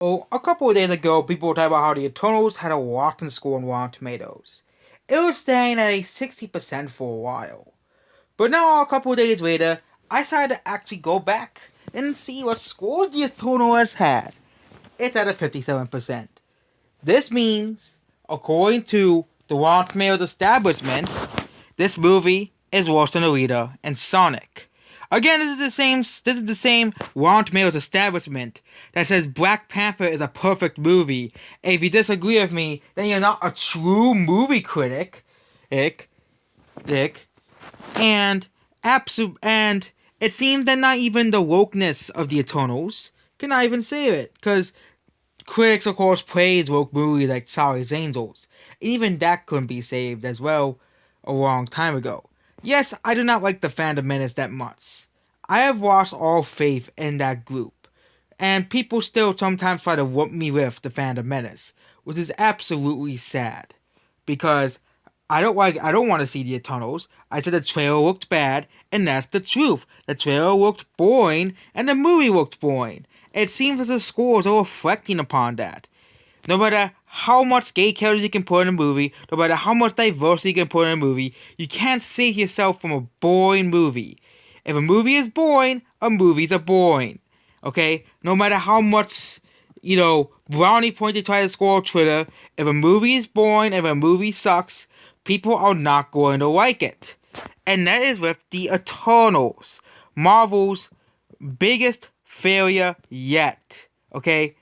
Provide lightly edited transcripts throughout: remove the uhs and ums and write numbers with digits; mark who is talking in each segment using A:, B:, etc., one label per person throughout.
A: Oh, a couple of days ago, people were talking about how the Eternals had a rotten score on Rotten Tomatoes. It was staying at a 60% for a while. But now, a couple of days later, I decided to actually go back and see what scores the Eternal has had. It's at a 57%. This means, according to the Rotten Tomatoes establishment, this movie is worse than Alita and Sonic. Again, this is the same Rotten Tomatoes establishment that says Black Panther is a perfect movie. And if you disagree with me, then you're not a true movie critic. Dick. And it seems that not even the wokeness of the Eternals cannot even save it, because critics, of course, praise woke movies like Charlie's Angels. And even that couldn't be saved as well a long time ago. Yes, I do not like the Phantom Menace that much. I have lost all faith in that group. And people still sometimes try to whoop me with the Phantom Menace, which is absolutely sad. Because I don't want to see the Eternals. I said the trailer looked bad, and that's the truth. The trailer looked boring, and the movie looked boring. It seems that the scores are reflecting upon that. No matter how much gay characters you can put in a movie, no matter how much diversity you can put in a movie, you can't save yourself from a boring movie. If a movie is boring, a movie's a boring. Okay? No matter how much, brownie points you try to score on Twitter, if a movie is boring, if a movie sucks, people are not going to like it. And that is with the Eternals. Marvel's biggest failure yet. Okay?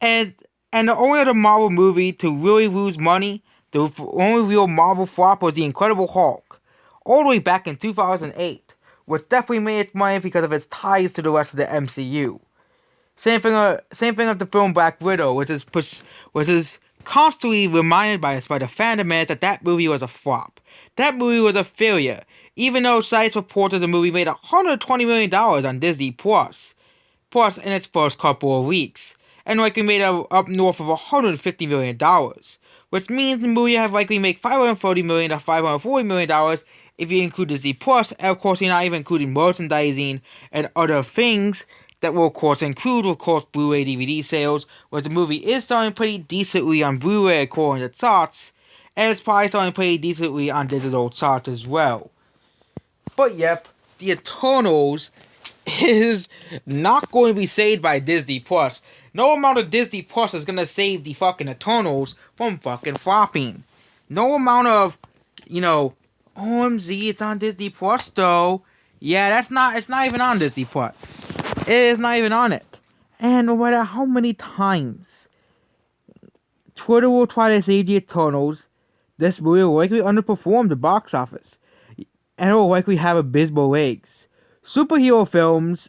A: And the only other Marvel movie to really lose money, the only real Marvel flop, was The Incredible Hulk. All the way back in 2008. Which definitely made its money because of its ties to the rest of the MCU. Same thing with the film Black Widow, which is constantly reminded by us by the Phantom Menace that movie was a flop. That movie was a failure, even though sites reported the movie made $120 million on Disney Plus in its first couple of weeks, and likely made up north of $150 million, which means the movie have likely made $530 million to $540 million if you include Disney Plus, and of course you're not even including merchandising and other things that will, of course, include, Blu-ray DVD sales, where the movie is selling pretty decently on Blu-ray according to charts, and it's probably selling pretty decently on digital charts as well. But yep, the Eternals is not going to be saved by Disney Plus. No amount of Disney Plus is going to save the fucking Eternals from fucking flopping. No amount of, OMZ, it's on Disney Plus though. Yeah, it's not even on Disney Plus. It is not even on it. And no matter how many times Twitter will try to save the Eternals, this movie will likely underperform the box office. And it will likely have abysmal legs. Superhero films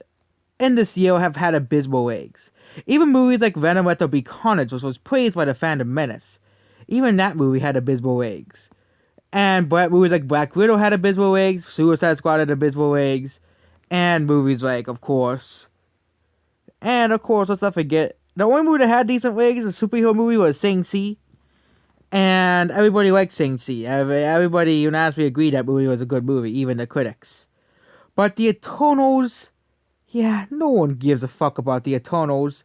A: in this year have had abysmal legs. Even movies like Venom Let There Be Carnage, which was praised by the Phantom Menace, even that movie had abysmal legs. And movies like Black Widow had abysmal legs, Suicide Squad had abysmal legs, and movies like, of course, let's not forget, the only movie that had decent legs, a superhero movie, was Shang-Chi. And everybody liked Shang-Chi. Everybody unanimously agreed that movie was a good movie, even the critics. But the Eternals, yeah, no one gives a fuck about the Eternals.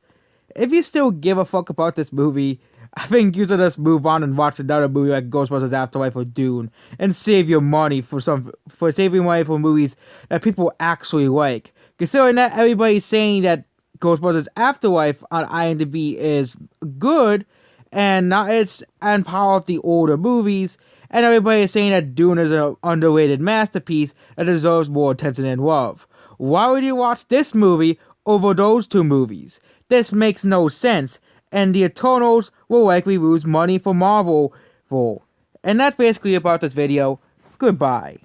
A: If you still give a fuck about this movie, I think you should just move on and watch another movie like Ghostbusters Afterlife or Dune, and save your money for saving money for movies that people actually like. Considering that everybody's saying that Ghostbusters Afterlife on IMDb is good, and not it's on par with the older movies, and everybody is saying that Dune is an underrated masterpiece that deserves more attention and love. Why would you watch this movie over those two movies? This makes no sense, and the Eternals will likely lose money for Marvel. And that's basically about this video. Goodbye.